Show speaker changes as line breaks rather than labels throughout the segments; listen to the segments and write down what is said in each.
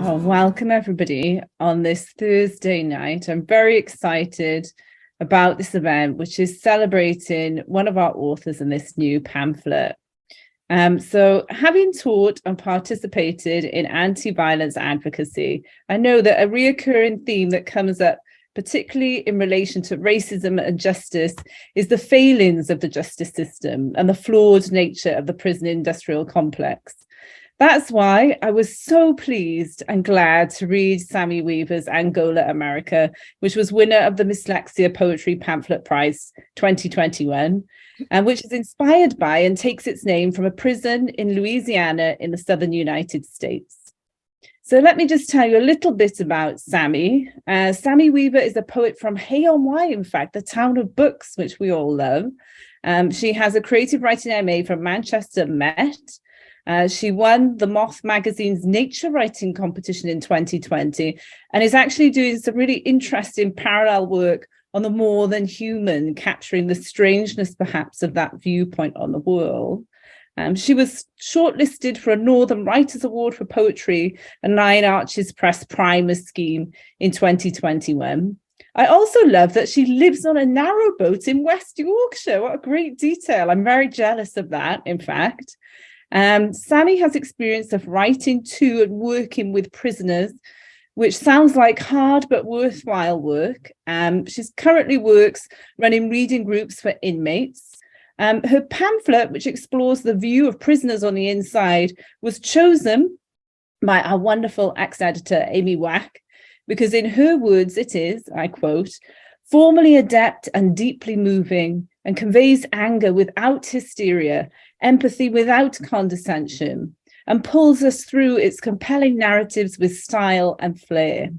Oh, welcome everybody on this Thursday night. I'm very excited about this event, which is celebrating one of our authors in this new pamphlet. So having taught and participated in anti-violence advocacy, I know that a reoccurring theme that comes up, particularly in relation to racism and justice, is the failings of the justice system and the flawed nature of the prison industrial complex. That's why I was so pleased and glad to read Sammy Weaver's Angola, America, which was winner of the Dyslexia Poetry Pamphlet Prize 2021, and which is inspired by and takes its name from a prison in Louisiana in the southern United States. So let me just tell you a little bit about Sammy. Sammy Weaver is a poet from Hay-on-Wye, in fact, the town of books, which we all love. She has a creative writing MA from Manchester Met. She won the Moth magazine's Nature Writing competition in 2020 and is actually doing some really interesting parallel work on the more than human, capturing the strangeness perhaps of that viewpoint on the world. She was shortlisted for a Northern Writers Award for Poetry and Nine Arches Press Primer Scheme in 2021. I also love that she lives on a narrowboat in West Yorkshire. What a great detail. I'm very jealous of that, in fact. Sammy has experience of writing to and working with prisoners, which sounds like hard but worthwhile work. She's currently works running reading groups for inmates. Her pamphlet, which explores the view of prisoners on the inside, was chosen by our wonderful ex-editor, Amy Wack, because in her words, it is, I quote, formally adept and deeply moving and conveys anger without hysteria, empathy without condescension, and pulls us through its compelling narratives with style and flair.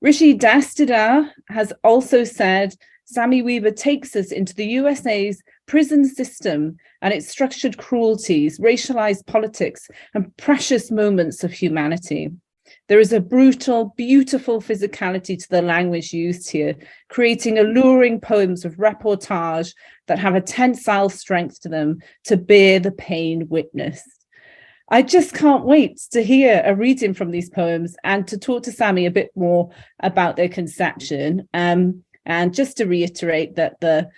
Rishi Dastidar has also said, Sammy Weaver takes us into the USA's prison system and its structured cruelties, racialized politics, and precious moments of humanity. There is a brutal, beautiful physicality to the language used here, creating alluring poems of reportage that have a tensile strength to them to bear the pain witnessed. I just can't wait to hear a reading from these poems and to talk to Sammy a bit more about their conception. And just to reiterate that the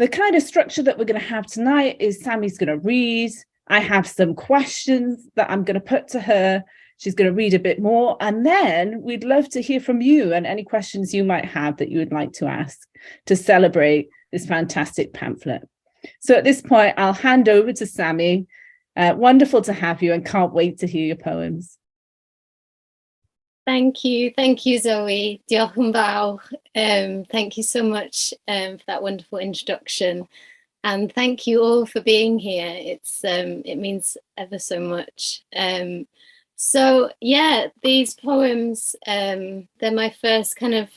kind of structure that we're going to have tonight is Sammy's going to read. I have some questions that I'm going to put to her. She's going to read a bit more, and then we'd love to hear from you and any questions you might have that you would like to ask to celebrate this fantastic pamphlet. So at this point, I'll hand over to Sammy. Wonderful to have you and can't wait to hear your poems.
Thank you, Zoe. Diolch yn fawr. Thank you so much for that wonderful introduction. And thank you all for being here. It means ever so much. So yeah, these poems, they're my first kind of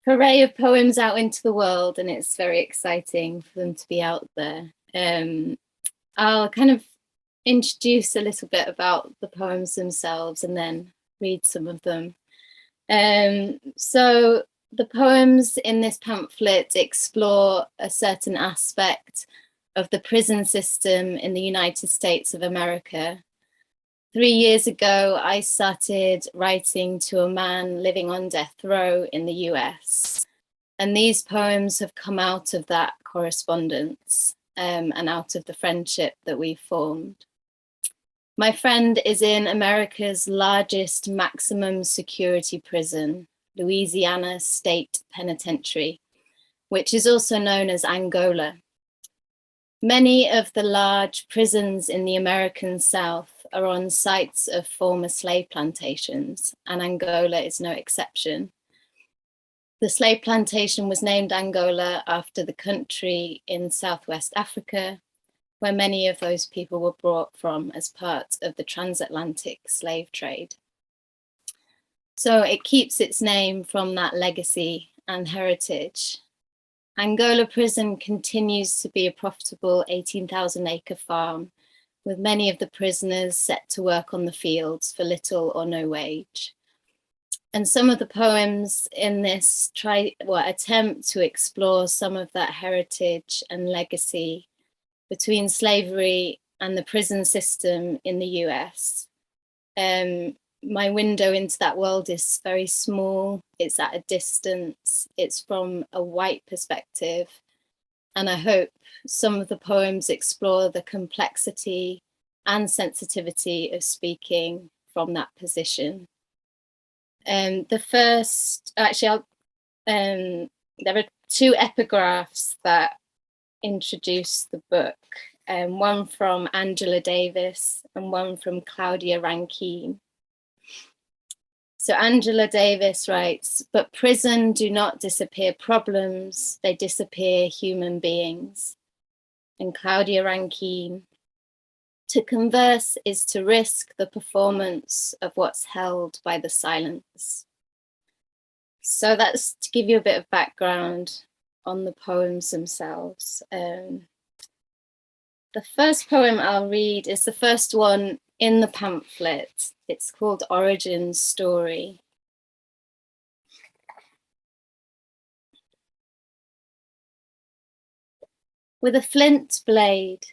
array of poems out into the world, and it's very exciting for them to be out there. I'll kind of introduce a little bit about the poems themselves and then read some of them. So the poems in this pamphlet explore a certain aspect of the prison system in the United States of America. 3 years ago, I started writing to a man living on death row in the US. And these poems have come out of that correspondence and out of the friendship that we formed. My friend is in America's largest maximum security prison, Louisiana State Penitentiary, which is also known as Angola. Many of the large prisons in the American South are on sites of former slave plantations, and Angola is no exception. The slave plantation was named Angola after the country in Southwest Africa, where many of those people were brought from as part of the transatlantic slave trade. So it keeps its name from that legacy and heritage. Angola Prison continues to be a profitable 18,000-acre farm, with many of the prisoners set to work on the fields for little or no wage. And some of the poems in this attempt to explore some of that heritage and legacy between slavery and the prison system in the US. my window into that world is very small. It's at a distance. It's from a white perspective. And I hope some of the poems explore the complexity and sensitivity of speaking from that position. The first, actually, there are two epigraphs that introduce the book, one from Angela Davis and one from Claudia Rankine. So Angela Davis writes, "But prison do not disappear problems, they disappear human beings." And Claudia Rankine, "To converse is to risk the performance of what's held by the silence." So that's to give you a bit of background on the poems themselves. The first poem I'll read is the first one in the pamphlet. It's called Origin Story. With a flint blade,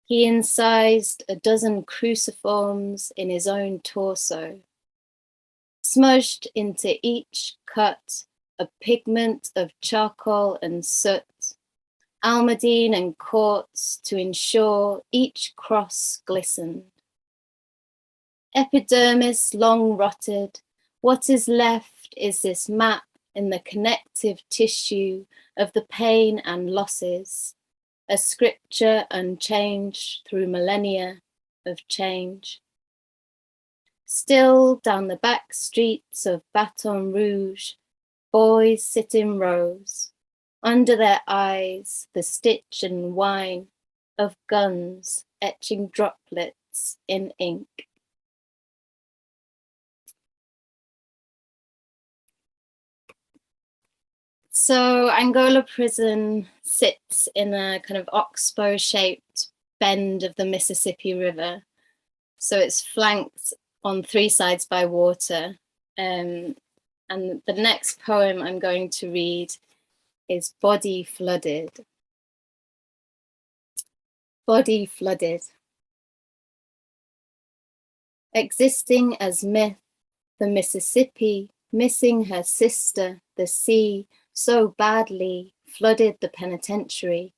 he incised a dozen cruciforms in his own torso, smudged into each cut a pigment of charcoal and soot, almandine and quartz to ensure each cross glistened. Epidermis long rotted, what is left is this map in the connective tissue of the pain and losses, a scripture unchanged through millennia of change. Still down the back streets of Baton Rouge, boys sit in rows, under their eyes the stitch and whine of guns etching droplets in ink. So Angola prison sits in a kind of oxbow-shaped bend of the Mississippi River. So it's flanked on three sides by water. And the next poem I'm going to read is Body Flooded. Body flooded. Existing as myth, the Mississippi, missing her sister, the sea, so badly flooded the penitentiary.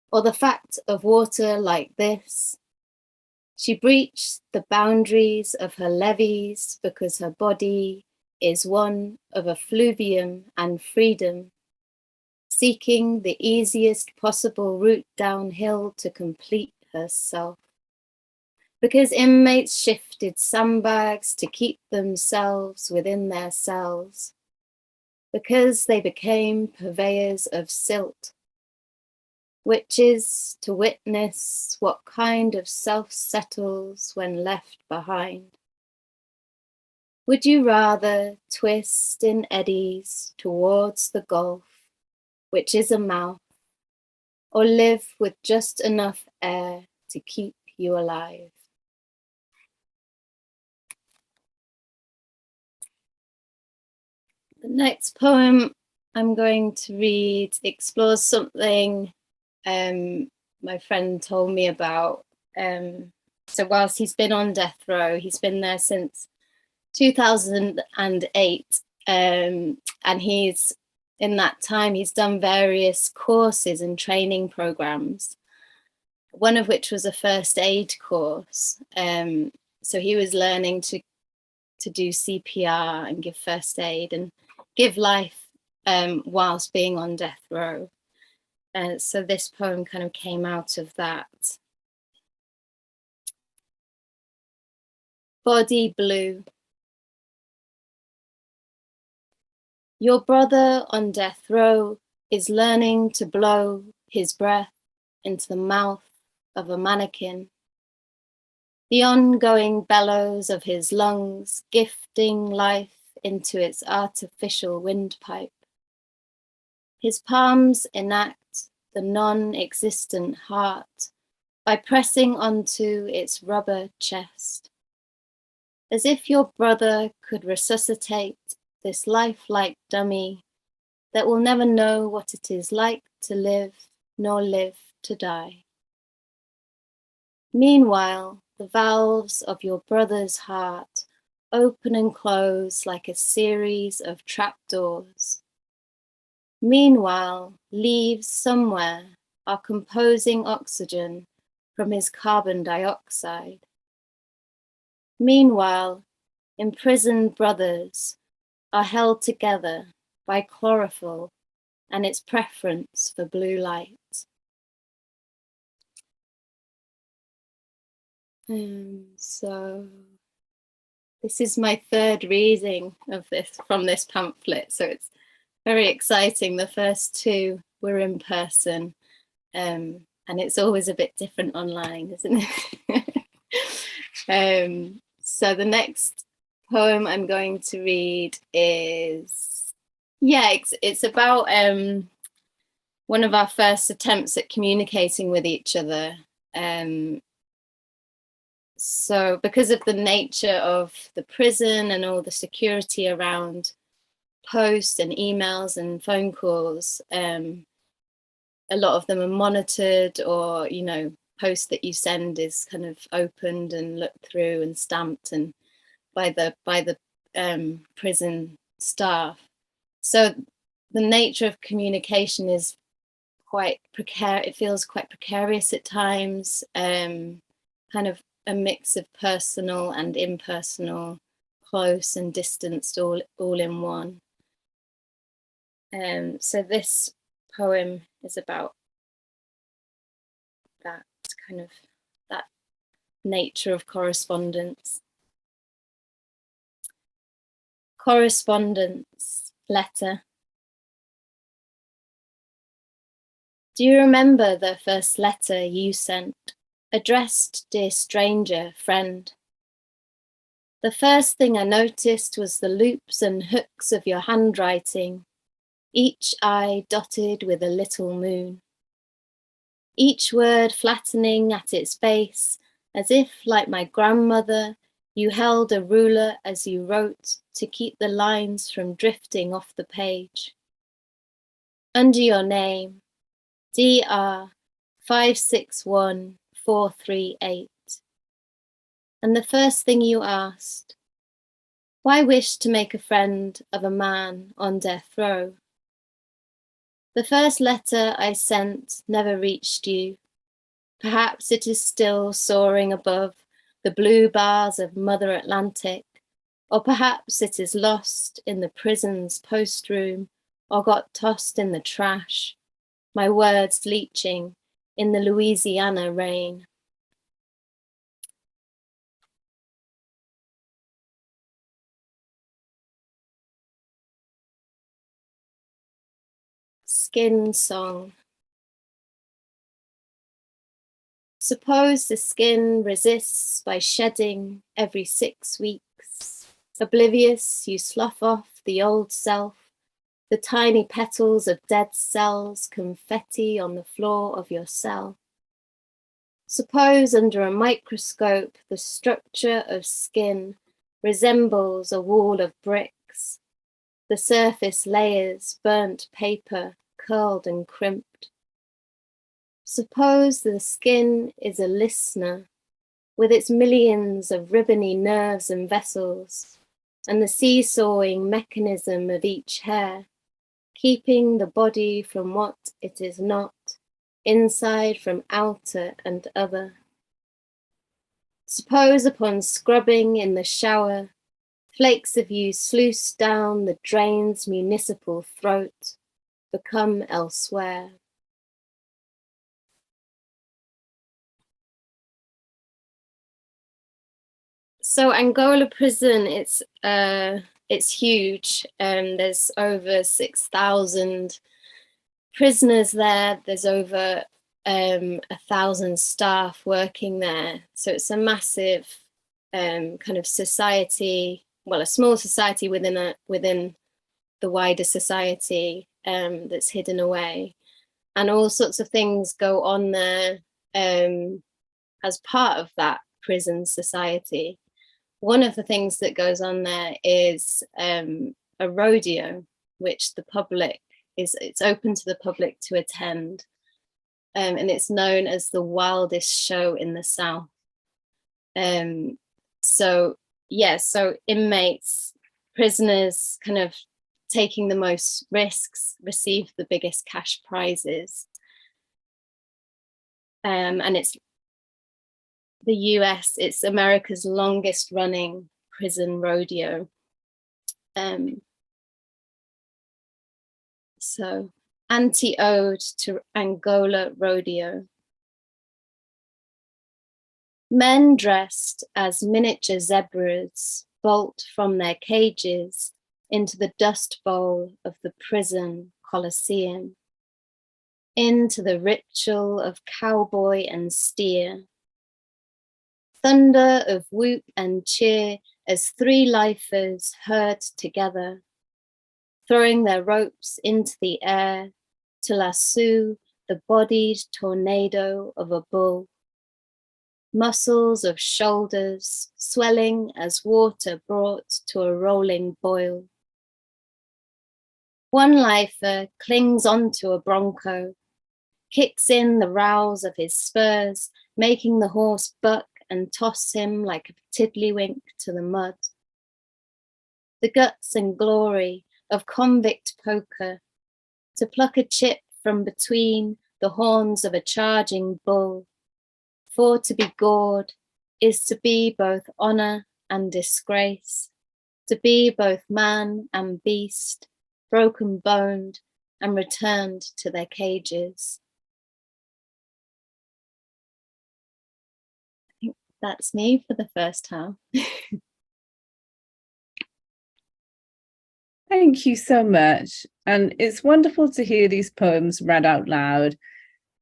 Or the fact of water like this. She breached the boundaries of her levees because her body is one of effluvium and freedom, seeking the easiest possible route downhill to complete herself. Because inmates shifted sandbags to keep themselves within their cells. Because they became purveyors of silt, which is to witness what kind of self settles when left behind. Would you rather twist in eddies towards the gulf, which is a mouth, or live with just enough air to keep you alive? The next poem I'm going to read explores something my friend told me about. So whilst he's been on death row, he's been there since 2008, and he's in that time he's done various courses and training programs, one of which was a first aid course. So he was learning to do CPR and give first aid and give life whilst being on death row. So this poem kind of came out of that. Body Blue. Your brother on death row is learning to blow his breath into the mouth of a mannequin. The ongoing bellows of his lungs gifting life into its artificial windpipe. His palms enact the non-existent heart by pressing onto its rubber chest. As if your brother could resuscitate this lifelike dummy that will never know what it is like to live nor live to die. Meanwhile, the valves of your brother's heart open and close like a series of trapdoors. Meanwhile, leaves somewhere are composing oxygen from his carbon dioxide. Meanwhile, imprisoned brothers are held together by chlorophyll and its preference for blue light. So this is my third reading of this from this pamphlet, so it's very exciting. The first two were in person, and it's always a bit different online, isn't it? So the next poem I'm going to read is, it's about one of our first attempts at communicating with each other. So because of the nature of the prison and all the security around posts and emails and phone calls, a lot of them are monitored, or, you know, post that you send is kind of opened and looked through and stamped and by the prison staff. So the nature of communication is quite precarious. It feels quite precarious at times, kind of a mix of personal and impersonal, close and distanced, all in one. So this poem is about that kind of, that nature of correspondence. Correspondence, letter. Do you remember the first letter you sent, addressed dear stranger, friend? The first thing I noticed was the loops and hooks of your handwriting, each eye dotted with a little moon. Each word flattening at its base, as if, like my grandmother, you held a ruler as you wrote to keep the lines from drifting off the page. Under your name, DR 561438. And the first thing you asked, why wish to make a friend of a man on death row? The first letter I sent never reached you. Perhaps it is still soaring above the blue bars of Mother Atlantic, or perhaps it is lost in the prison's post room, or got tossed in the trash, my words leaching in the Louisiana rain. Skin song. Suppose the skin resists by shedding every 6 weeks. Oblivious, you slough off the old self, the tiny petals of dead cells, confetti on the floor of your cell. Suppose under a microscope the structure of skin resembles a wall of bricks, the surface layers burnt paper, curled and crimped. Suppose the skin is a listener with its millions of ribbony nerves and vessels, and the seesawing mechanism of each hair, keeping the body from what it is not, inside from outer and other. Suppose upon scrubbing in the shower, flakes of you sluice down the drain's municipal throat, become elsewhere. So Angola prison, it's huge. There's over 6,000 prisoners there. There's over 1,000 staff working there. So it's a massive kind of society. Well, a small society within the wider society that's hidden away, and all sorts of things go on there as part of that prison society. One of the things that goes on there is a rodeo, which it's open to the public to attend, and it's known as the wildest show in the South. So yeah, so inmates, prisoners kind of taking the most risks receive the biggest cash prizes. And it's the US, it's America's longest running prison rodeo. So anti-ode to Angola rodeo. Men dressed as miniature zebras bolt from their cages into the dust bowl of the prison coliseum, into the ritual of cowboy and steer. Thunder of whoop and cheer as three lifers herd together, throwing their ropes into the air to lasso the bodied tornado of a bull. Muscles of shoulders swelling as water brought to a rolling boil. One lifer clings onto a bronco, kicks in the rowels of his spurs, making the horse buck and toss him like a tiddlywink to the mud. The guts and glory of convict poker, to pluck a chip from between the horns of a charging bull. For to be gored is to be both honor and disgrace, to be both man and beast, broken boned and returned to their cages. I think that's me for the first half.
Thank you so much. And it's wonderful to hear these poems read out loud.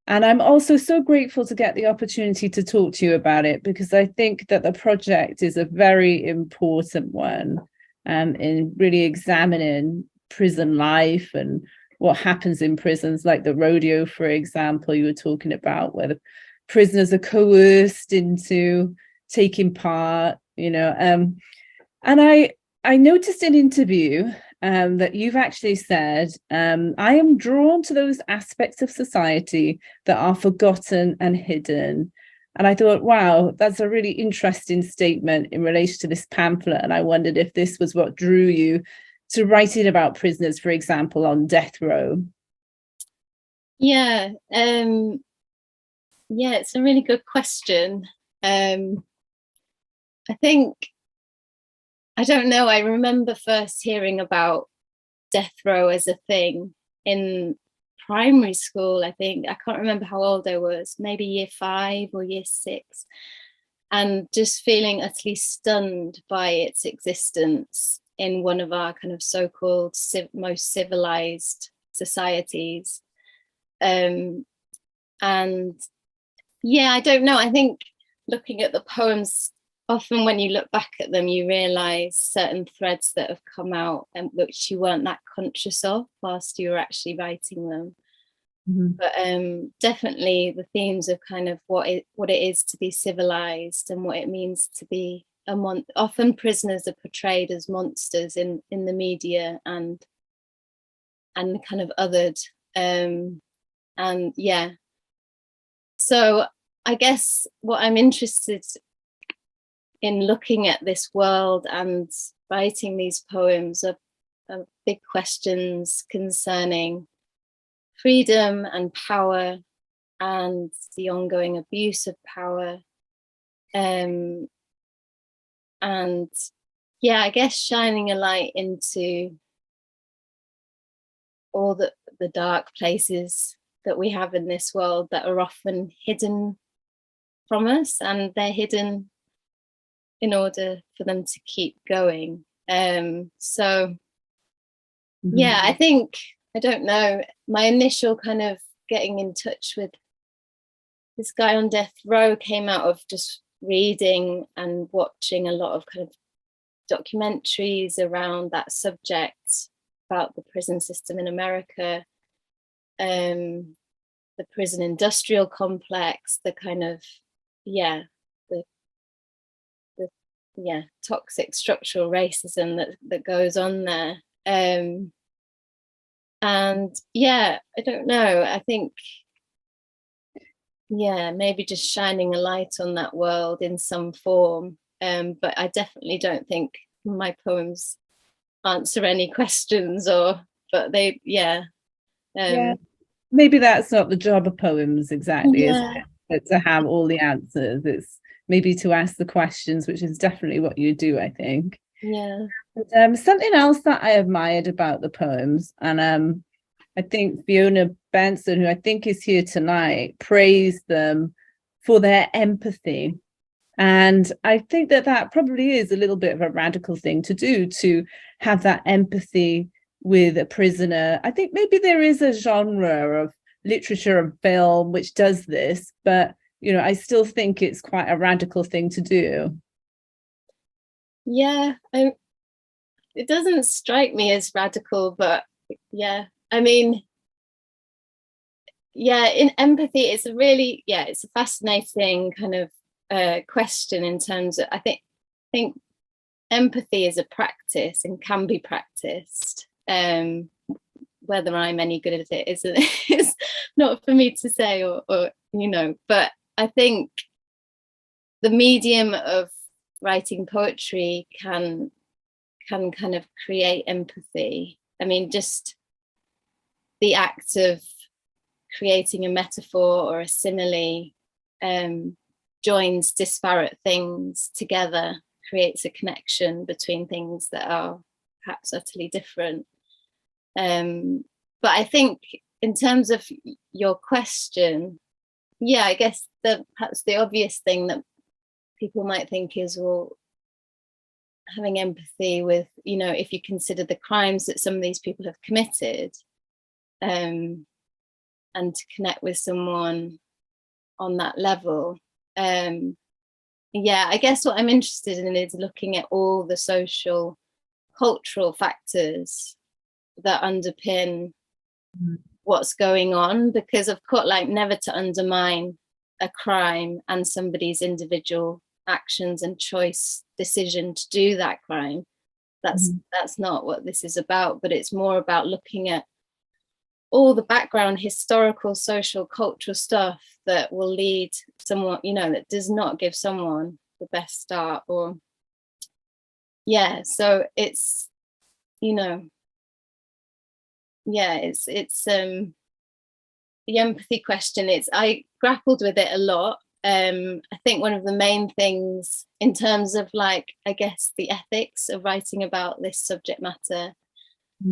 And I'm also so grateful to get the opportunity to talk to you about it, because I think that the project is a very important one in really examining prison life and what happens in prisons, like the rodeo, for example, you were talking about, where the prisoners are coerced into taking part, and I noticed in an interview that you've actually said, I am drawn to those aspects of society that are forgotten and hidden. And I thought, wow, that's a really interesting statement in relation to this pamphlet. And I wondered if this was what drew you to writing about prisoners, for example, on death row.
Yeah, it's a really good question. I think, I don't know, I remember first hearing about death row as a thing in primary school. I think, I can't remember how old I was, maybe year 5 or year 6, and just feeling utterly stunned by its existence in one of our kind of so-called most civilized societies. And yeah, I don't know, I think looking at the poems, often when you look back at them, you realize certain threads that have come out and which you weren't that conscious of whilst you were actually writing them. Mm-hmm. But definitely the themes of kind of what it is to be civilized and what it means to be often prisoners are portrayed as monsters in the media and kind of othered. And yeah, so I guess what I'm interested in looking at this world and writing these poems are big questions concerning freedom and power and the ongoing abuse of power. And yeah, I guess shining a light into all the dark places that we have in this world that are often hidden from us, and they're hidden in order for them to keep going. So yeah, I think, I don't know, my initial kind of getting in touch with this guy on death row came out of just reading and watching a lot of kind of documentaries around that subject, about the prison system in America, the prison industrial complex, the kind of, yeah, the toxic structural racism that goes on there. And yeah, I don't know, I think, yeah, maybe just shining a light on that world in some form but I definitely don't think my poems answer any questions, but they, yeah.
Yeah, maybe that's not the job of poems exactly, is
Yeah,
it? But to have all the answers, it's maybe to ask the questions, which is definitely what you do, I think.
yeah.
But, something else that I admired about the poems, and I think Fiona Benson, who I think is here tonight, praised them for their empathy. And I think that that probably is a little bit of a radical thing to do, to have that empathy with a prisoner. I think maybe there is a genre of literature and film which does this, but I still think it's quite a radical thing to do.
Yeah, it doesn't strike me as radical, but yeah, I mean, yeah, in empathy, it's a really, yeah, it's a fascinating kind of question in terms of, I think empathy is a practice and can be practiced. Whether I'm any good at it is not for me to say, or but I think the medium of writing poetry can kind of create empathy. I mean, just the act of creating a metaphor or a simile joins disparate things together, creates a connection between things that are perhaps utterly different. But I think in terms of your question, yeah, I guess perhaps the obvious thing that people might think is, well, having empathy with, if you consider the crimes that some of these people have committed, and to connect with someone on that level. Yeah, I guess what I'm interested in is looking at all the social, cultural factors that underpin what's going on, because of course, like, never to undermine a crime and somebody's individual actions and choice, decision to do that crime. That's not what this is about, but it's more about looking at all the background, historical, social, cultural stuff that will lead someone, that does not give someone the best start. Or yeah, so it's, yeah, it's the empathy question. I grappled with it a lot. I think one of the main things in terms of, like, I guess the ethics of writing about this subject matter,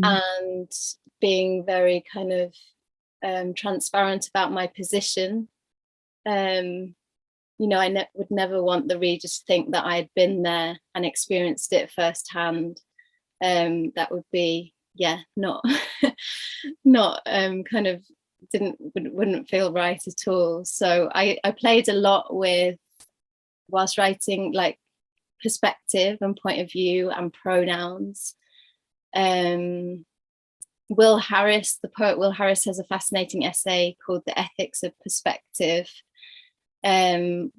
and being very kind of transparent about my position. I would never want the readers to think that I had been there and experienced it firsthand. That would be, yeah, not not kind of wouldn't feel right at all. So I played a lot with, whilst writing, like, perspective and point of view and pronouns. Will Harris, the poet Will Harris, has a fascinating essay called The Ethics of Perspective,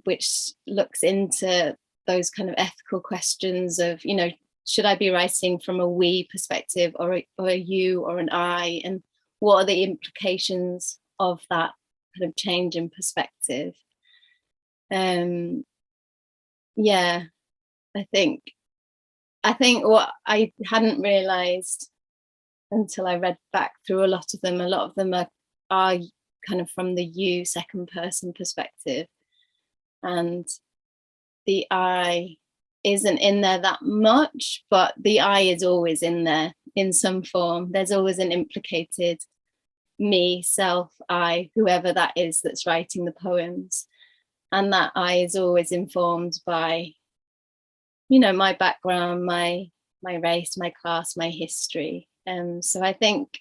which looks into those kind of ethical questions of, should I be writing from a we perspective, or a you, or an I, and what are the implications of that kind of change in perspective? Yeah, I think what I hadn't realized until I read back through a lot of them are kind of from the you, second person perspective, and the I isn't in there that much, but the I is always in there in some form. There's always an implicated me, self, I, whoever that is that's writing the poems, and that I is always informed by, my background, my race, my class, my history. So I think,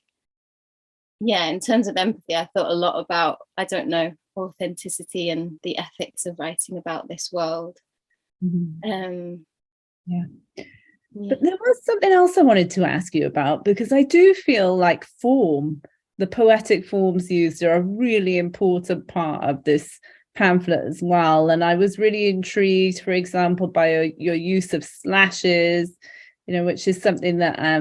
yeah, in terms of empathy, I thought a lot about, I don't know, authenticity and the ethics of writing about this world.
Yeah. But there was something else I wanted to ask you about, because I do feel like the poetic forms used, are a really important part of this pamphlet as well. And I was really intrigued, for example, by your use of slashes, which is something that I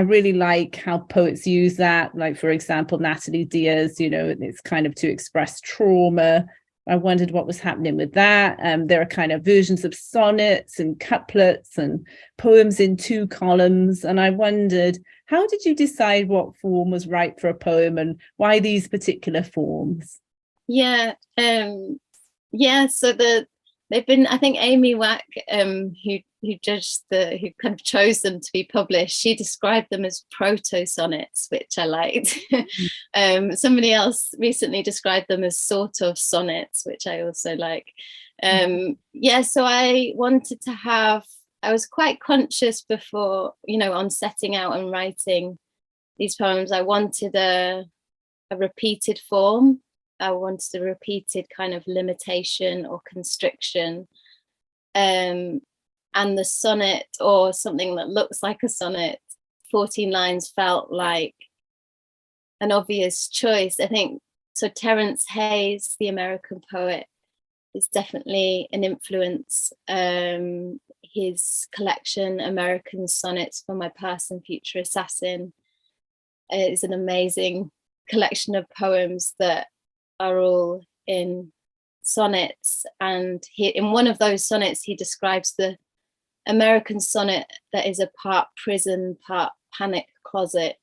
really like how poets use that. Like, for example, Natalie Diaz, it's kind of to express trauma. I wondered what was happening with that. There are kind of versions of sonnets and couplets and poems in 2 columns. And I wondered, how did you decide what form was right for a poem and why these particular forms?
Yeah, so they've been, I think Amy Wack, who judged who kind of chose them to be published, she described them as proto-sonnets, which I liked. Somebody else recently described them as sort of sonnets, which I also like. So I wanted to I was quite conscious before, on setting out and writing these poems, I wanted a repeated form. I wanted a repeated kind of limitation or constriction. And the sonnet, or something that looks like a sonnet, 14 lines, felt like an obvious choice. I think so. Terence Hayes, the American poet, is definitely an influence. His collection, American Sonnets for My Person, Future Assassin, is an amazing collection of poems that are all in sonnets, and in one of those sonnets he describes the American sonnet that is a part prison, part panic closet,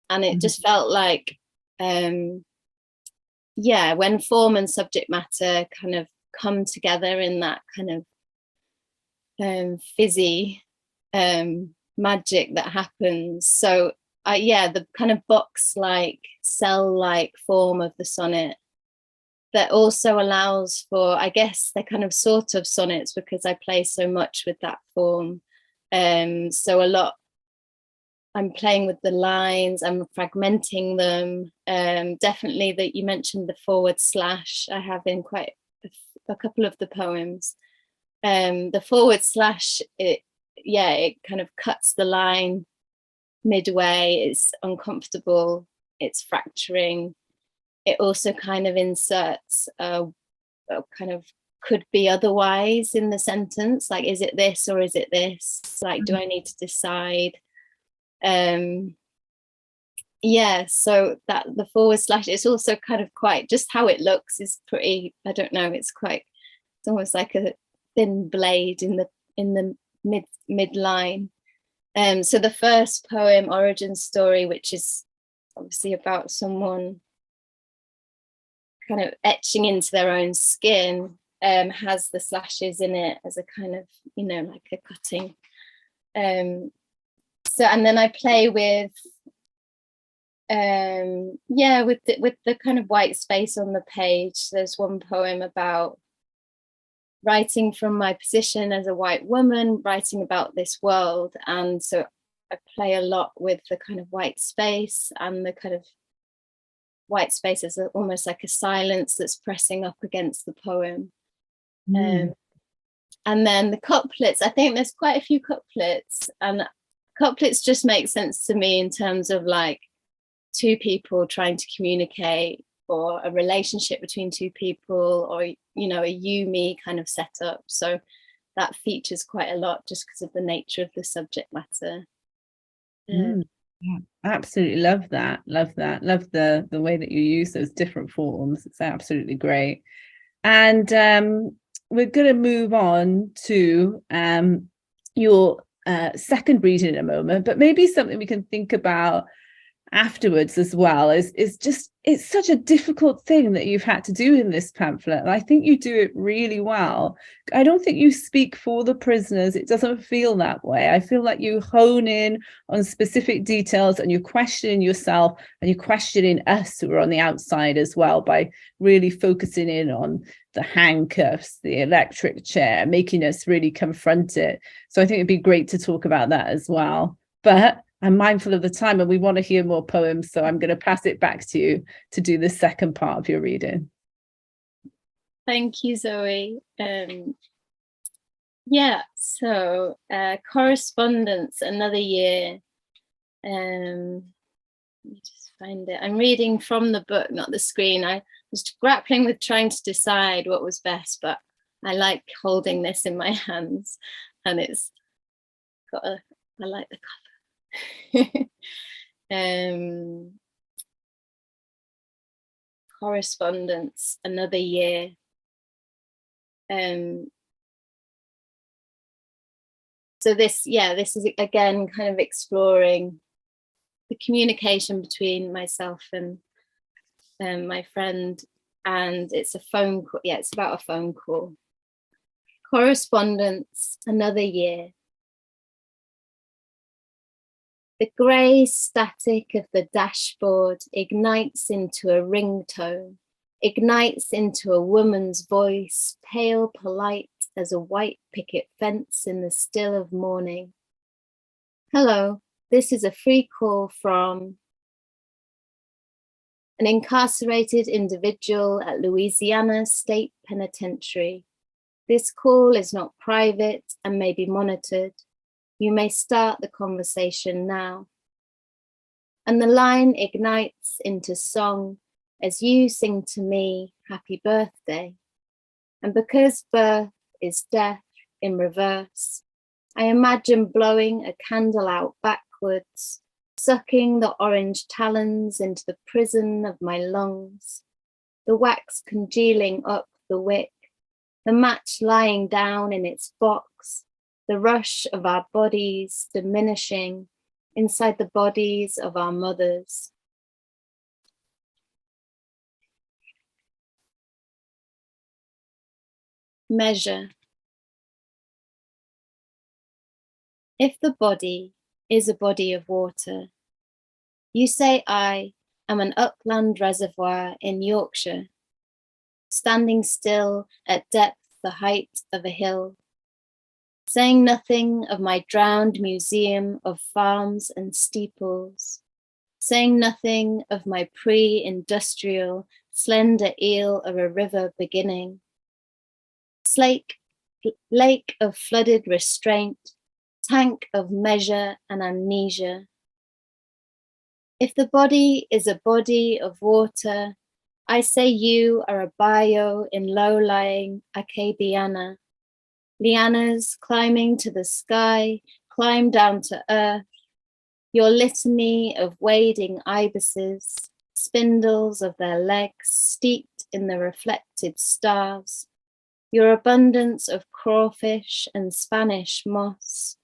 and it just felt like when form and subject matter kind of come together in that kind of fizzy magic that happens. So the kind of box-like, cell-like form of the sonnet that also allows for, I guess, they're kind of sort of sonnets because I play so much with that form. So a lot, I'm playing with the lines, I'm fragmenting them. Definitely that you mentioned the forward slash I have in quite a couple of the poems. The forward slash, it kind of cuts the line midway. It's uncomfortable, it's fracturing. It also kind of inserts a kind of could be otherwise in the sentence, like, is it this or is it this? Like, do I need to decide? So that the forward slash, it's also kind of quite, just how it looks is pretty, I don't know, it's almost like a thin blade in the mid line. So the first poem, Origin Story, which is obviously about someone kind of etching into their own skin, has the slashes in it as a kind of, like a cutting. And then I play with the kind of white space on the page. There's one poem about writing from my position as a white woman, writing about this world. And so I play a lot with the kind of white space, and the kind of white space is almost like a silence that's pressing up against the poem. And then the couplets, I think there's quite a few couplets, and couplets just make sense to me in terms of like 2 people trying to communicate, or a relationship between 2 people, or a you-me kind of setup. So that features quite a lot just because of the nature of the subject matter.
Yeah, absolutely love that. Love the way that you use those different forms. It's absolutely great. And we're going to move on to your second reading in a moment, but maybe something we can think about afterwards as well is just, it's such a difficult thing that you've had to do in this pamphlet, and I think you do it really well. I don't think you speak for the prisoners. It doesn't feel that way. I feel like you hone in on specific details, and you're questioning yourself, and you're questioning us who are on the outside as well, by really focusing in on the handcuffs, the electric chair, making us really confront it. So I think it'd be great to talk about that as well. But I'm mindful of the time, and we want to hear more poems, so I'm going to pass it back to you to do the second part of your reading.
Thank you, Zoe. So Correspondence, Another Year. Let me just find it. I'm reading from the book, not the screen. I was grappling with trying to decide what was best, but I like holding this in my hands, and it's got I like the cover. Correspondence, Another Year. So this is again kind of exploring the communication between myself and my friend, and it's a phone call. Yeah, it's about a phone call. Correspondence, another year. The grey static of the dashboard ignites into a ringtone, ignites into a woman's voice, pale, polite as a white picket fence in the still of morning. Hello, this is a free call from an incarcerated individual at Louisiana State Penitentiary. This call is not private and may be monitored. You may start the conversation now. And the line ignites into song as you sing to me, happy birthday. And because birth is death in reverse, I imagine blowing a candle out backwards, sucking the orange talons into the prison of my lungs, the wax congealing up the wick, the match lying down in its box, the rush of our bodies diminishing inside the bodies of our mothers. Measure. If the body is a body of water, you say I am an upland reservoir in Yorkshire, standing still at depth the height of a hill, saying nothing of my drowned museum of farms and steeples, saying nothing of my pre-industrial slender eel of a river beginning, lake of flooded restraint, tank of measure and amnesia. If the body is a body of water, I say you are a bio in low-lying Acabiana. Lianas climbing to the sky, climb down to earth. Your litany of wading ibises, spindles of their legs steeped in the reflected stars. Your abundance of crawfish and Spanish moss.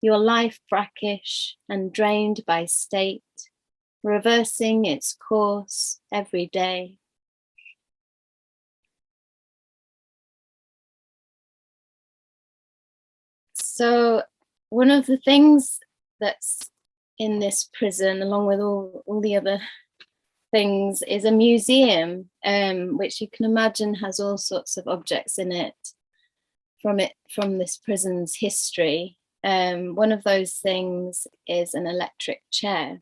Your life brackish and drained by state, reversing its course every day. So one of the things that's in this prison, along with all the other things, is a museum, which you can imagine has all sorts of objects in it from this prison's history. One of those things is an electric chair.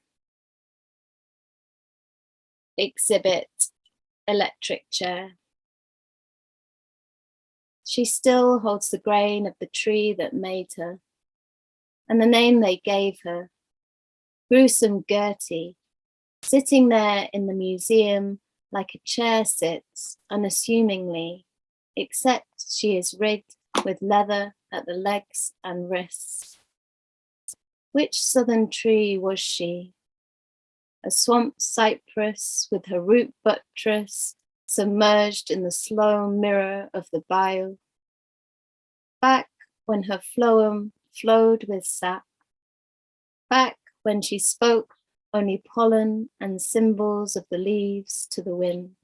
Exhibit, electric chair. She still holds the grain of the tree that made her, and the name they gave her, gruesome Gertie, sitting there in the museum like a chair sits, unassumingly, except she is rigged with leather at the legs and wrists. Which southern tree was she? A swamp cypress with her root buttress submerged in the slow mirror of the bio. Back when her phloem flowed with sap. Back when she spoke only pollen and symbols of the leaves to the wind.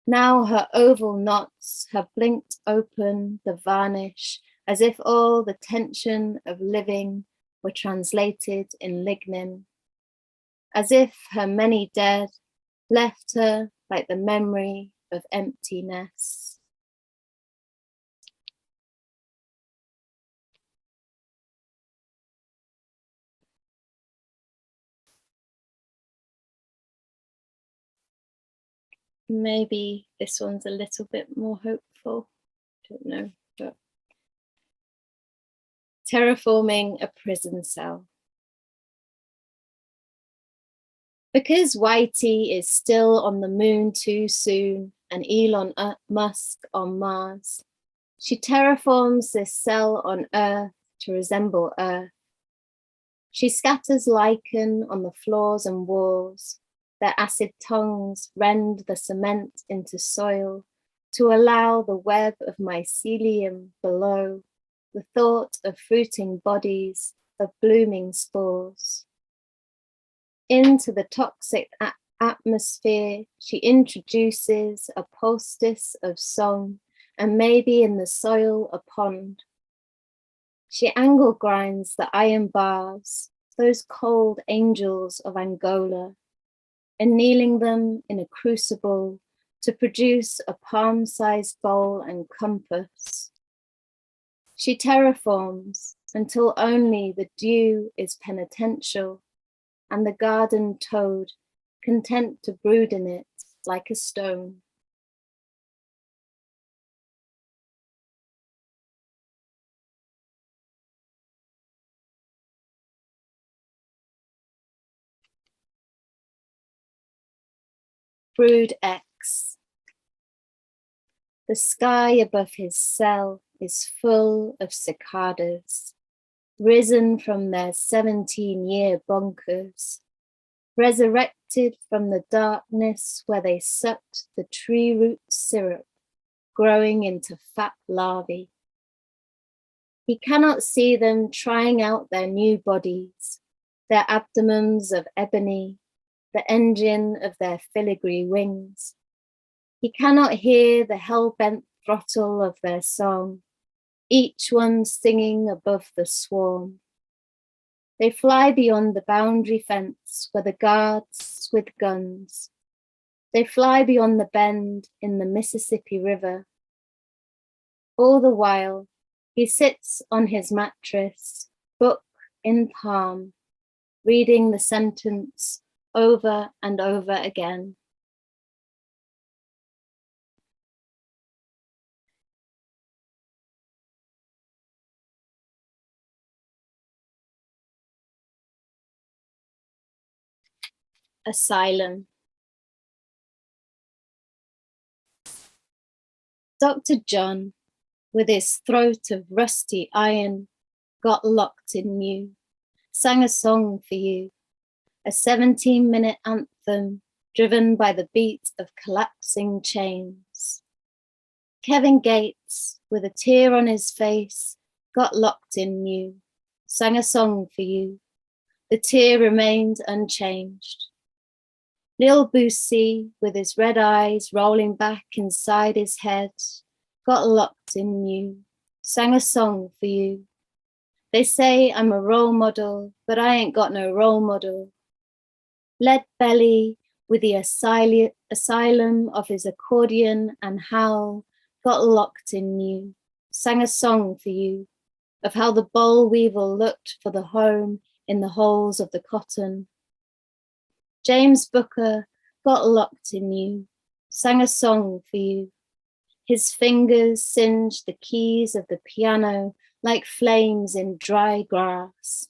Now her oval knots have blinked open the varnish as if all the tension of living were translated in lignin, as if her many dead left her like the memory of emptiness. Maybe this one's a little bit more hopeful. Don't know, but terraforming a prison cell. Because Whitey is still on the moon too soon and Elon Musk on Mars, she terraforms this cell on Earth to resemble Earth. She scatters lichen on the floors and walls. Their acid tongues rend the cement into soil to allow the web of mycelium below, the thought of fruiting bodies, of blooming spores. Into the toxic atmosphere, she introduces a poultice of song, and maybe in the soil a pond. She angle grinds the iron bars, those cold angels of Angola, annealing them in a crucible to produce a palm-sized bowl and compass. She terraforms until only the dew is penitential, and the garden toad content to brood in it like a stone. Brood X. The sky above his cell is full of cicadas, risen from their 17-year bunkers, resurrected from the darkness where they sucked the tree root syrup, growing into fat larvae. He cannot see them trying out their new bodies, their abdomens of ebony, the engine of their filigree wings. He cannot hear the hell-bent throttle of their song, each one singing above the swarm. They fly beyond the boundary fence where the guards with guns. They fly beyond the bend in the Mississippi River. All the while, he sits on his mattress, book in palm, reading the sentence over and over again. Asylum. Dr. John, with his throat of rusty iron, got locked in you, sang a song for you, a 17-minute anthem driven by the beat of collapsing chains. Kevin Gates, with a tear on his face, got locked in you, sang a song for you. The tear remained unchanged. Lil Boosie, with his red eyes rolling back inside his head, got locked in you, sang a song for you. They say I'm a role model, but I ain't got no role model. Lead Belly, with the asylum of his accordion and howl, got locked in you, sang a song for you, of how the boll weevil looked for the home in the holes of the cotton. James Booker got locked in you, sang a song for you. His fingers singed the keys of the piano like flames in dry grass.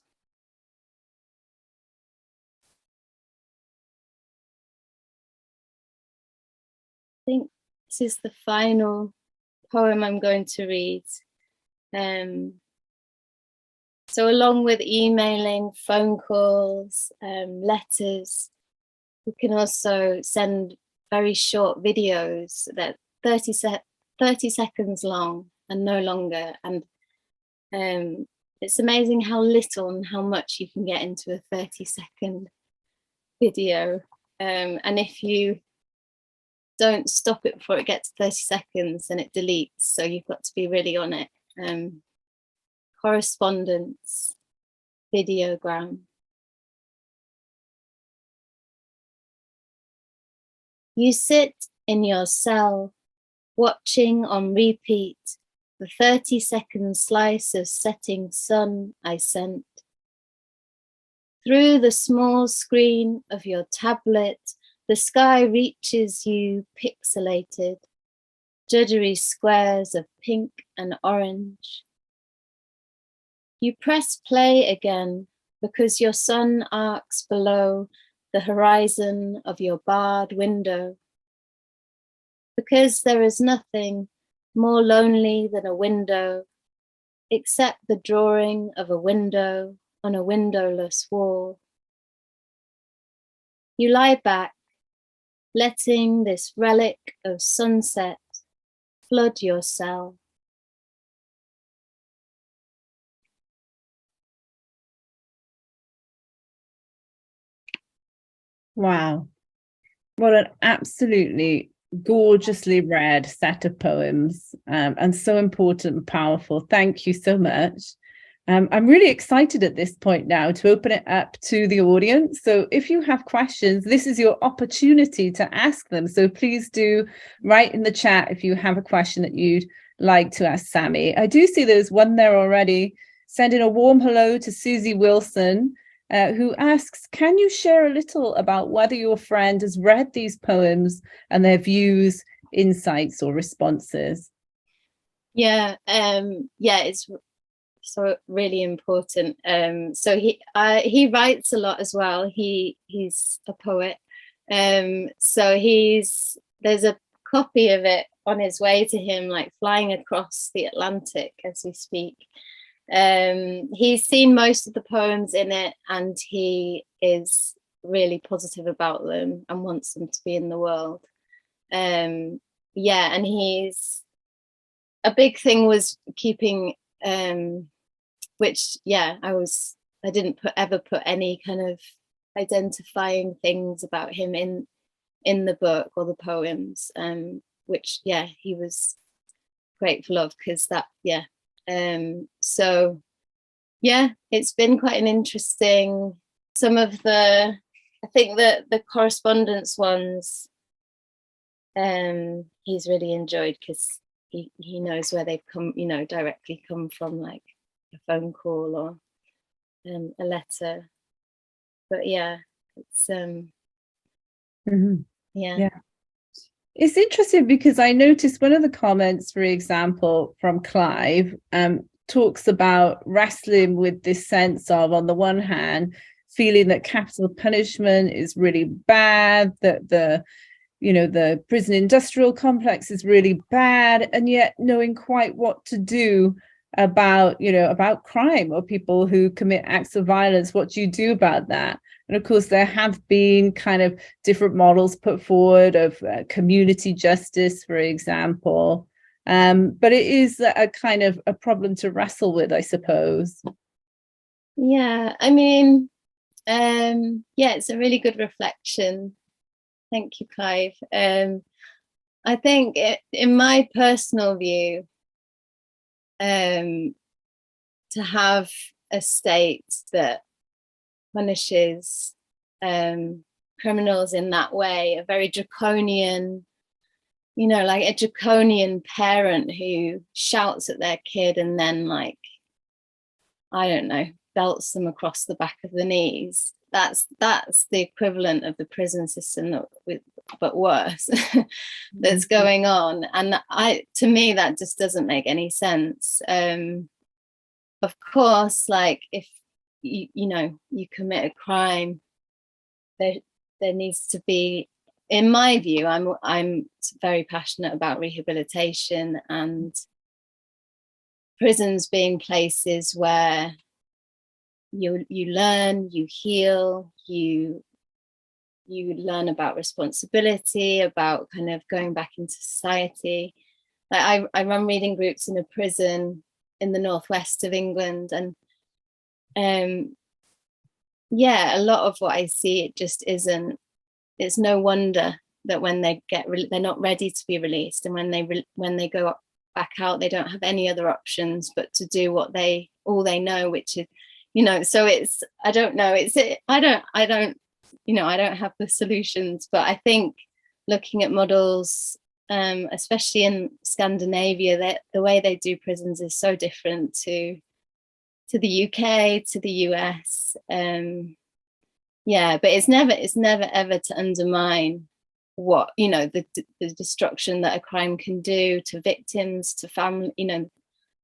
I think this is the final poem I'm going to read. So along with emailing, phone calls, letters, you can also send very short videos that 30 seconds long and no longer. And it's amazing how little and how much you can get into a 30-second video. And if you don't stop it before it gets 30 seconds, then it deletes. So you've got to be really on it. Correspondence, videogram. You sit in your cell, watching on repeat the 30-second slice of setting sun I sent. Through the small screen of your tablet, the sky reaches you pixelated, juddery squares of pink and orange. You press play again because your sun arcs below the horizon of your barred window. Because there is nothing more lonely than a window, except the drawing of a window on a windowless wall. You lie back, letting this relic of sunset flood your cell.
Wow. What an absolutely gorgeously read set of poems, and so important and powerful. Thank you so much. I'm really excited at this point now to open it up to the audience. So if you have questions, this is your opportunity to ask them. So please do write in the chat if you have a question that you'd like to ask Sammy. I do see there's one there already. Sending a warm hello to Susie Wilson, who asks, can you share a little about whether your friend has read these poems and their views, insights, or responses?
Yeah, it's so really important. So he writes a lot as well. He's a poet. So there's a copy of it on his way to him, like flying across the Atlantic as we speak. He's seen most of the poems in it, and he is really positive about them and wants them to be in the world. And he's a big thing was keeping which I didn't ever put any kind of identifying things about him in the book or the poems, which he was grateful of, because it's been quite an interesting, some of the, I think that the correspondence ones he's really enjoyed, because he knows where they've come, directly come from, like a phone call or a letter. But it's
yeah. It's interesting because I noticed one of the comments, for example, from Clive, talks about wrestling with this sense of, on the one hand, feeling that capital punishment is really bad, that the prison industrial complex is really bad, and yet knowing quite what to do about crime or people who commit acts of violence. What do you do about that? And of course, there have been kind of different models put forward of community justice, for example. But it is a kind of a problem to wrestle with, I suppose.
Yeah, I mean, it's a really good reflection. Thank you, Clive. I think in my personal view, to have a state that punishes criminals in that way, a very draconian, like a draconian parent who shouts at their kid and then, like, I don't know, belts them across the back of the knees. That's the equivalent of the prison system, but worse, that's going on. And to me, that just doesn't make any sense. Of course, like, if you commit a crime, there needs to be, in my view, I'm very passionate about rehabilitation and prisons being places where you learn, you heal, you learn about responsibility, about kind of going back into society. Like, I run reading groups in a prison in the northwest of England, and a lot of what I see, it just isn't. It's no wonder that when they they're not ready to be released, and when they go back out, they don't have any other options but to do all they know, which is, so it's, I don't know, I don't have the solutions, but I think looking at models, especially in Scandinavia, that the way they do prisons is so different to the UK, to the US. But it's never ever to undermine what, the destruction that a crime can do to victims, to family,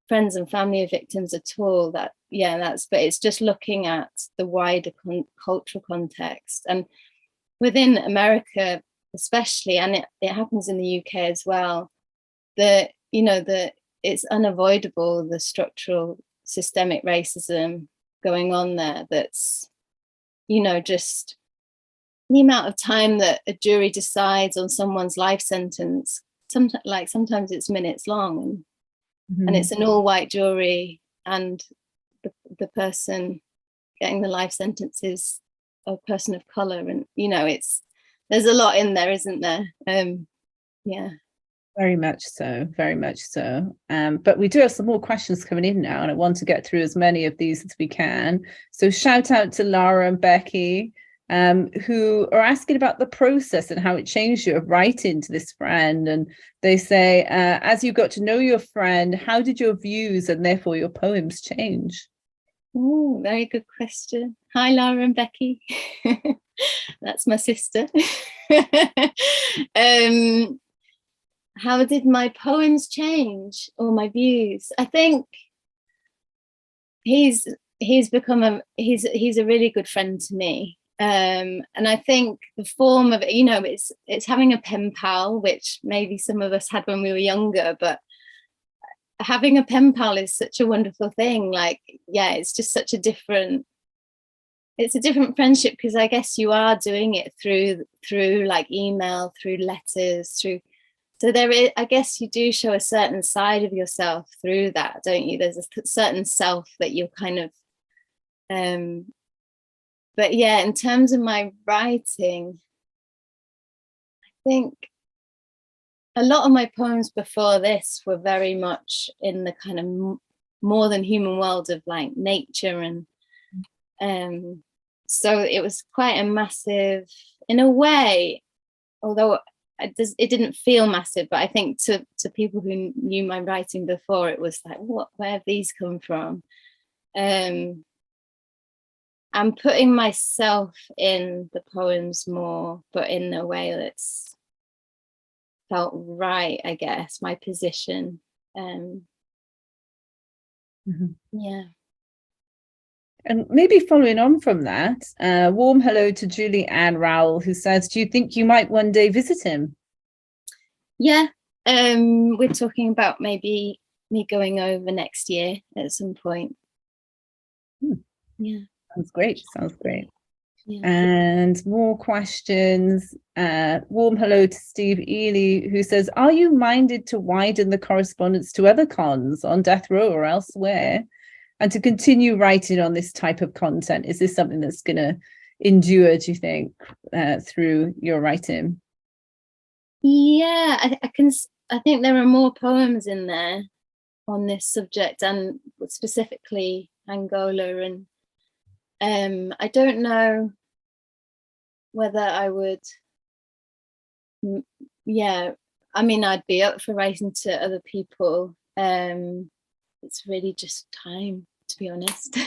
friends and family of victims at all. But it's just looking at the wider cultural context, and within America especially, and it happens in the UK as well, it's unavoidable, the structural systemic racism going on there. That's, just the amount of time that a jury decides on someone's life sentence sometimes it's minutes long, and it's an all white jury, and the person getting the life sentence is a person of color, and there's a lot in there, isn't there? Yeah.
Very much so, very much so. But we do have some more questions coming in now, and I want to get through as many of these as we can. So shout out to Lara and Becky, who are asking about the process and how it changed you of writing to this friend. And they say, as you got to know your friend, how did your views and therefore your poems change?
Oh, very good question. Hi, Lara and Becky. That's my sister. How did my poems change, or my views? I think he's he's a really good friend to me. And I think the form of it, it's having a pen pal, which maybe some of us had when we were younger, but having a pen pal is such a wonderful thing. Like, yeah, it's just such a different friendship, because I guess you are doing it through like email, through letters, so there is, I guess you do show a certain side of yourself through that, don't you? There's a certain self that you're kind of, but yeah, in terms of my writing, I think a lot of my poems before this were very much in the kind of more than human world of like nature, and so it was quite a massive, in a way, although it didn't feel massive, but I think to people who knew my writing before, it was like, where have these come from? I'm putting myself in the poems more, but in a way that's felt right, I guess, my position. Yeah.
And maybe following on from that, warm hello to Julie Ann Rowell, who says, do you think you might one day visit him?
Yeah, we're talking about maybe me going over next year at some point. Yeah.
Sounds great. Sounds great.
Yeah.
And more questions. Warm hello to Steve Ely, who says, are you minded to widen the correspondence to other cons on death row or elsewhere, and to continue writing on this type of content? Is this something that's going to endure, do you think, through your writing?
Yeah, I think there are more poems in there on this subject, and specifically Angola, and I don't know whether I would, I mean, I'd be up for writing to other people. It's really just time, to be honest.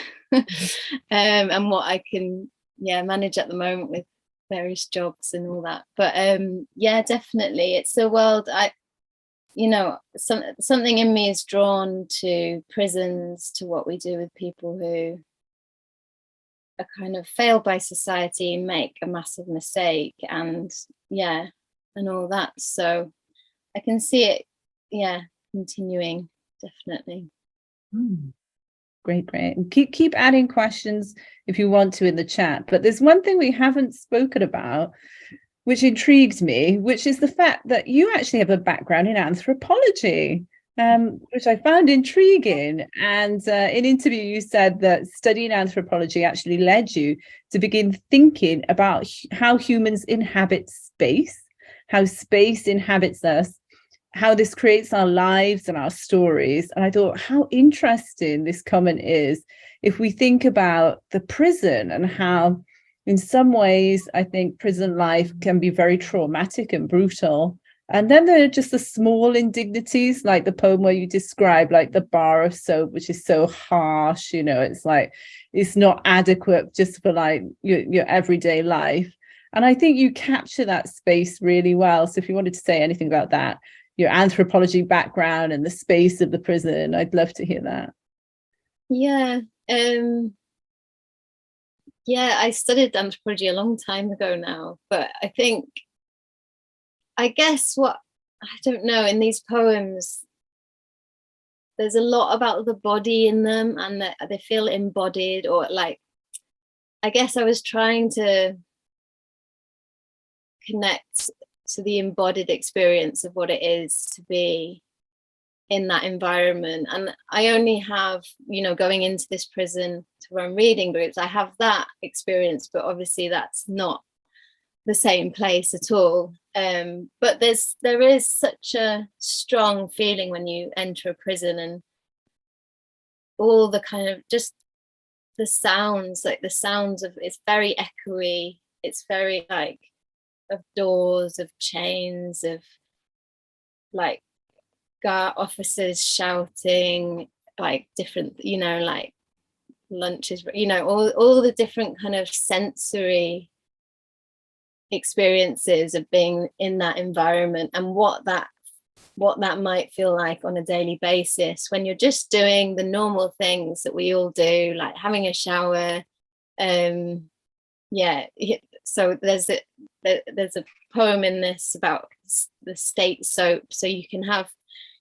And what I can manage at the moment with various jobs and all that. But yeah, definitely, it's a world something in me is drawn to prisons, to what we do with people who are kind of failed by society and make a massive mistake, and all that. So I can see it continuing, definitely.
Great. And keep adding questions if you want to in the chat. But there's one thing we haven't spoken about, which intrigued me, which is the fact that you actually have a background in anthropology, which I found intriguing. And in interview, you said that studying anthropology actually led you to begin thinking about how humans inhabit space, how space inhabits us, how this creates our lives and our stories. And I thought, how interesting this comment is if we think about the prison, and how in some ways I think prison life can be very traumatic and brutal. And then there are just the small indignities, like the poem where you describe like the bar of soap, which is so harsh, it's like it's not adequate just for like your everyday life. And I think you capture that space really well. So if you wanted to say anything about that, your anthropology background and the space of the prison, I'd love to hear that.
Yeah. I studied anthropology a long time ago now, but I guess I don't know, in these poems, there's a lot about the body in them, and that they feel embodied, or like, I guess I was trying to connect to the embodied experience of what it is to be in that environment. And I only have, you know, going into this prison to run reading groups, I have that experience, but obviously that's not the same place at all. But there is such a strong feeling when you enter a prison, and all the kind of just the sounds, like the sounds of, it's very echoey, it's very like of doors, of chains, of like guard officers shouting, like different, you know, like lunches, you know, all the different kind of sensory experiences of being in that environment, and what that might feel like on a daily basis when you're just doing the normal things that we all do, like having a shower. Yeah, so there's a poem in this about the state soap. So you can have,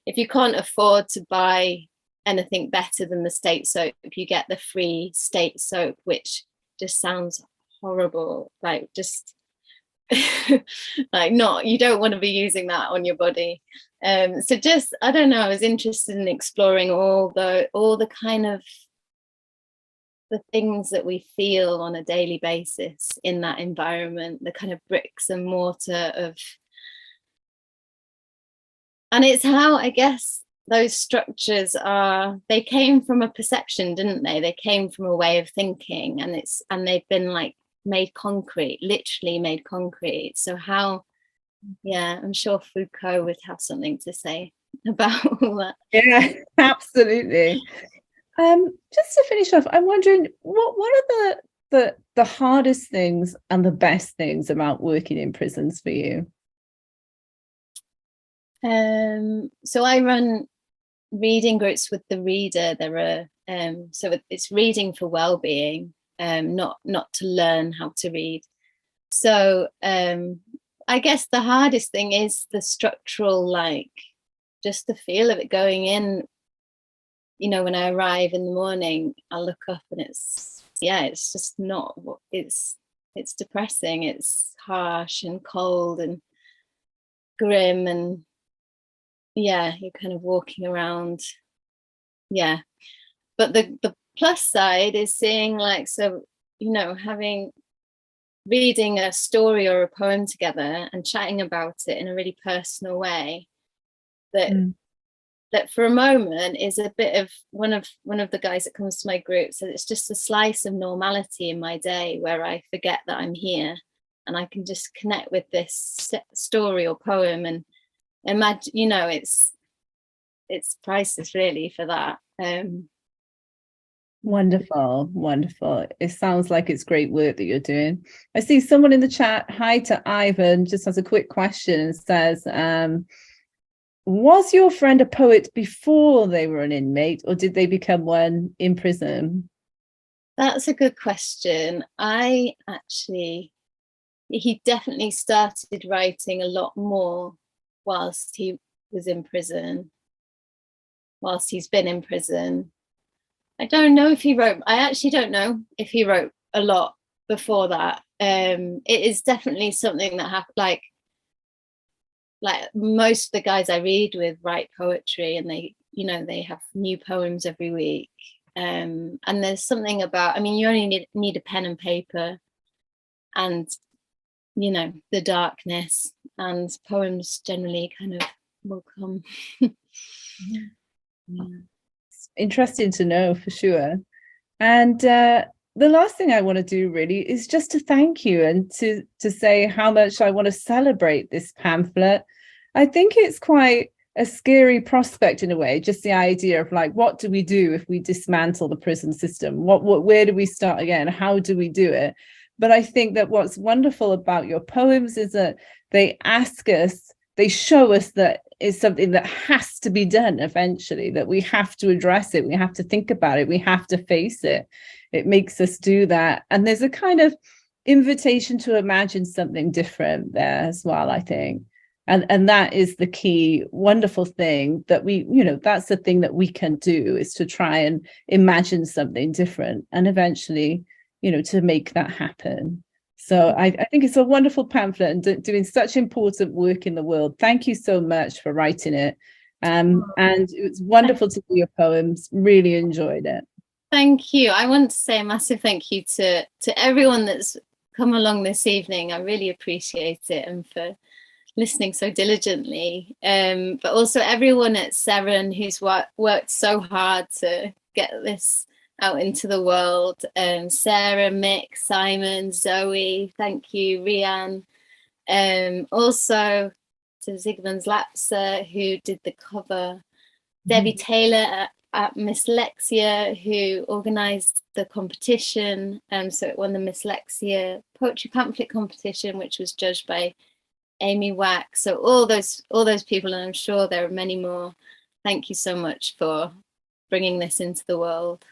if you can't afford to buy anything better than the state soap, you get the free state soap, which just sounds horrible, like just like, not, you don't want to be using that on your body. So just, I don't know, I was interested in exploring all the kind of the things that we feel on a daily basis in that environment, the kind of bricks and mortar of, and it's how, I guess, those structures are, they came from a perception, didn't they? They came from a way of thinking, and they've been like made concrete, literally made concrete. So how, yeah, I'm sure Foucault would have something to say about all that.
Yeah, absolutely. Just to finish off, I'm wondering what are the hardest things and the best things about working in prisons for you?
So I run reading groups with the reader. There are so it's reading for well-being, not to learn how to read. So I guess the hardest thing is the structural, like just the feel of it going in. You know, when I arrive in the morning, I look up and it's just not what it's depressing. It's harsh and cold and grim, and yeah, you're kind of walking around. Yeah. But the plus side is seeing, like, so, you know, reading a story or a poem together and chatting about it in a really personal way, that for a moment is a bit of, one of the guys that comes to my group says it's just a slice of normality in my day where I forget that I'm here and I can just connect with this story or poem and imagine, you know, it's priceless really for that.
Wonderful. It sounds like it's great work that you're doing. I see someone in the chat, hi to Ivan, just has a quick question and says, was your friend a poet before they were an inmate, or did they become one in prison?
That's a good question. He definitely started writing a lot more whilst he was in prison, whilst he's been in prison. I don't know if he wrote, I actually don't know if he wrote a lot before that. It is definitely something that happened, like most of the guys I read with write poetry, and they, you know, they have new poems every week. And there's something about, I mean, you only need a pen and paper and, you know, the darkness, and poems generally kind of will come.
Yeah. It's interesting to know for sure. And the last thing I want to do really is just to thank you and to say how much I want to celebrate this pamphlet. I think it's quite a scary prospect in a way, just the idea of like, what do we do if we dismantle the prison system? Where do we start again? How do we do it? But I think that what's wonderful about your poems is that they show us that it's something that has to be done eventually, that we have to address it, we have to think about it, we have to face it. It makes us do that. And there's a kind of invitation to imagine something different there as well, I think. And that is the key wonderful thing that we, you know, that's the thing that we can do, is to try and imagine something different and eventually, you know, to make that happen. So I think it's a wonderful pamphlet and doing such important work in the world. Thank you so much for writing it. And it was wonderful to hear your poems. Really enjoyed it.
Thank you. I want to say a massive thank you to everyone that's come along this evening. I really appreciate it, and for listening so diligently. But also everyone at Seren who's worked so hard to get this out into the world. Sarah, Mick, Simon, Zoe, thank you, Rianne. Also to Zygmunt Lapser, who did the cover, Debbie Taylor at Miss Lexia, who organised the competition. So it won the Miss Lexia poetry pamphlet competition, which was judged by Amy Wack. So all those people, and I'm sure there are many more. Thank you so much for bringing this into the world.